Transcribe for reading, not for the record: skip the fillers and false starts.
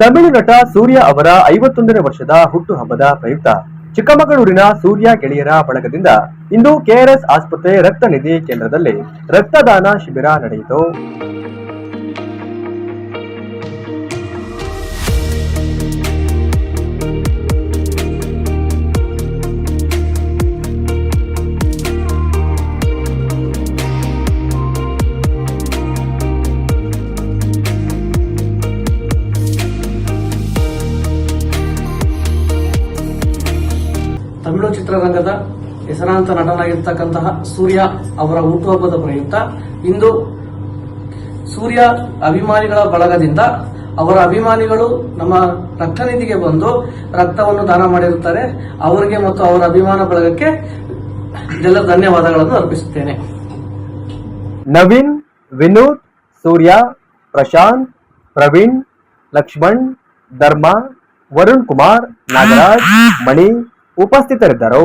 ತಮಿಳು ನಟ ಸೂರ್ಯ ಅವರ 51ನೇ ವರ್ಷದ ಹುಟ್ಟುಹಬ್ಬದ ಪ್ರಯುಕ್ತ ಚಿಕ್ಕಮಗಳೂರಿನ ಸೂರ್ಯ ಗೆಳೆಯರ ಬಳಗದಿಂದ ಇಂದು ಕೆಆರ್ಎಸ್ ಆಸ್ಪತ್ರೆ ರಕ್ತ ನಿಧಿ ಕೇಂದ್ರದಲ್ಲಿ ರಕ್ತದಾನ ಶಿಬಿರ ನಡೆಯಿತು. ತಮಿಳು ಚಿತ್ರರಂಗದ ಹೆಸರಾಂತ ನಟನಾಗಿರ್ತಕ್ಕಂತಹ ಸೂರ್ಯ ಅವರ ಹುಟ್ಟುಹಬ್ಬದ ಪ್ರಯುಕ್ತ ಇಂದು ಸೂರ್ಯ ಅಭಿಮಾನಿಗಳ ಬಳಗದಿಂದ ಅವರ ಅಭಿಮಾನಿಗಳು ನಮ್ಮ ರಕ್ತ ನಿಧಿಗೆ ಬಂದು ರಕ್ತವನ್ನು ದಾನ ಮಾಡಿರುತ್ತಾರೆ. ಅವರಿಗೆ ಮತ್ತು ಅವರ ಅಭಿಮಾನ ಬಳಗಕ್ಕೆ ಎಲ್ಲ ಧನ್ಯವಾದಗಳನ್ನು ಅರ್ಪಿಸುತ್ತೇನೆ. ನವೀನ್, ವಿನೋದ್, ಸೂರ್ಯ, ಪ್ರಶಾಂತ್, ಪ್ರವೀಣ್, ಲಕ್ಷ್ಮಣ್, ಧರ್ಮ, ವರುಣ್ ಕುಮಾರ್, ನಾಗರಾಜ್, ಮಣಿ ಉಪಸ್ಥಿತರಿದ್ದರು.